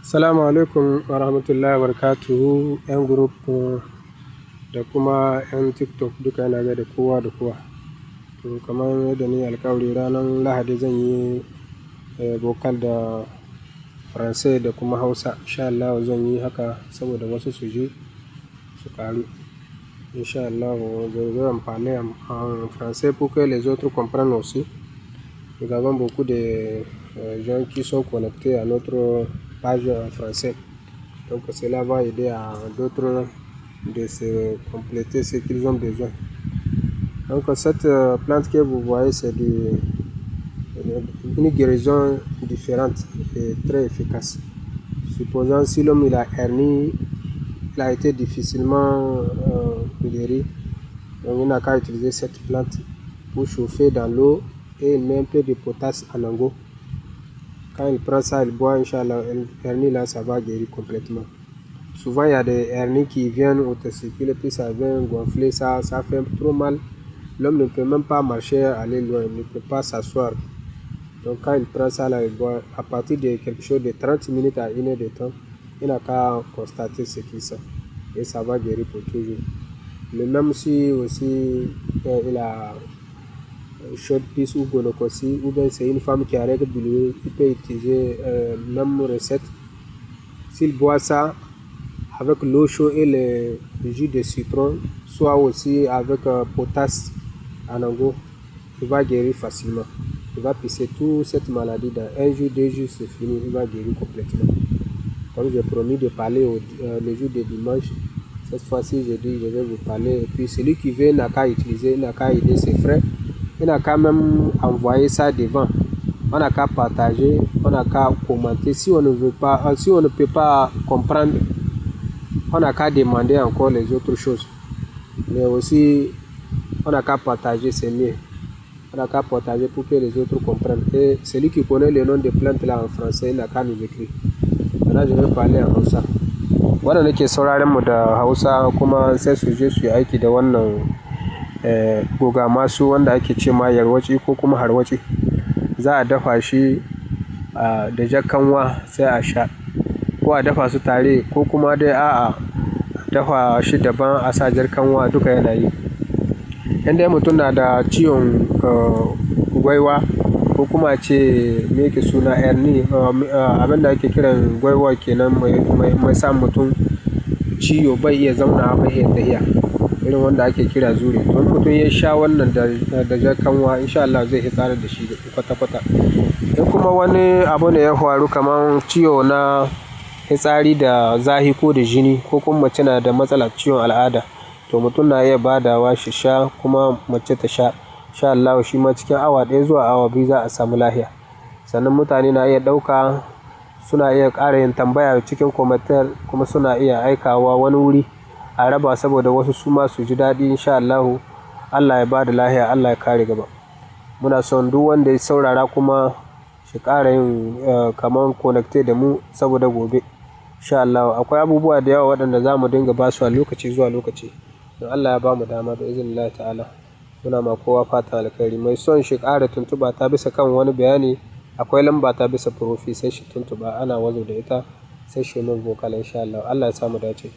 Salamu alaikum wa rahmatullahi wa barakatuhu, 'yan group da kuma 'yan TikTok duka yana gaida kowa da kowa. To kamar yadda ni alkawari ranar Lahadi zan yi vocal da Faransai da kuma Hausa. Insha Allah zan yi haka saboda wasu su ji su ƙaru. Insha Allah je vais en parler en français pour que les autres comprennent aussi. Nous avons beaucoup de gens qui sont connectés à notre page en français. Donc cela va aider à d'autres de se compléter ce qu'ils ont besoin. Donc cette plante que vous voyez, c'est une guérison différente et très efficace. Supposons si l'homme il a hernie, il a été difficilement guéri, donc il n'a qu'à utiliser cette plante pour chauffer dans l'eau et il met un peu de potasse en angot. Quand il prend ça, il boit, Inch'Allah, hernie là, ça va guérir complètement. Souvent, il y a des hernies qui viennent au testicule et puis ça vient gonfler, ça fait trop mal. L'homme ne peut même pas marcher, aller loin, il ne peut pas s'asseoir. Donc quand il prend ça là, il boit, à partir de quelque chose de 30 minutes à 1 heure de temps, il n'a qu'à constater ce qu'il sent. Et ça va guérir pour toujours. Mais même si aussi il a short piece ou gonocosie, ou bien c'est une femme qui a règle douloureuse, il peut utiliser même recette. S'il boit ça avec l'eau chaude et le jus de citron, soit aussi avec potasse en angot, il va guérir facilement. Il va pisser toute cette maladie dans 1 jour, 2 jours, c'est fini, il va guérir complètement. Comme j'ai promis de parler le jour de dimanche, cette fois-ci je dis je vais vous parler. Et puis celui qui veut n'a qu'à utiliser, n'a qu'à aider ses frères. Il n'a qu'à même envoyer ça devant. On n'a qu'à partager, on n'a qu'à commenter. Si on ne veut pas, si on ne peut pas comprendre, on n'a qu'à demander encore les autres choses. Mais aussi, on n'a qu'à partager, c'est mieux. On n'a qu'à partager pour que les autres comprennent. Et celui qui connaît le nom de plantes là en français, il n'a qu'à nous écrire. Maintenant, je vais parler en Hausa. Wannan nake sauraren mu da Hausa kuma sai su je su yi aiki da wannan goga masu wanda ake ce ma yarwaci ko kuma harwaci. Za a dafa shi da jakkanwa sai a sha, ko a dafa su tare ko kuma dai a'a dafa shi daban a sa jarkanwa, duka yana yi. Indai mutum na da ciwon gwaiwa ko kuma ce me yake suna hernia, abinda ake kiran gwaiwa kenan, mai sa mutum ciwo bai iya zauna, bai iya tafiya, irin wanda ake kira zure. To mutum ya sha wannan da jarkanwa, insha Allah zai hitsarar da shi kwata-kwata. In kuma wani abu ne ya faru kamar ciwo na hitsari da zahi ko da jini, ko kuma mace na da matsalar ciwon al'ada, to mutum na iya badawa shi sha kuma mace ta sha. Insha Allah shi ma cikin awa 1 zuwa awa 2 za a samu lafiya. Sannan mutane na iya ɗauka, suna iya ƙara yin tambaya cikin commentaire, kuma suna iya aikawa wani wuri a raba saboda wasu su ma su ji daɗi. Insha Allah, Allah ya ba da lafiya, Allah ya kare gaba. Muna son duk wanda ya saurara kuma shi ƙara yin kamar connected da mu saboda gobe. Insha Allah akwai abubuwa da yawa waɗanda za mu dinga ba su a lokaci zuwa lokaci. Don Allah ya ba mu dama da izinin ta'ala. Muna ma kowa fatan alkhairi. Mai son shi ƙara tuntuɓa ta bisa kan wani bayani, akwai lamba ta bisa profile, sai shi tuntuɓa, ana wazo da ita sai shi min vocal insha Allah. Allah ya sa mu dace.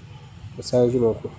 Sai anjima ku.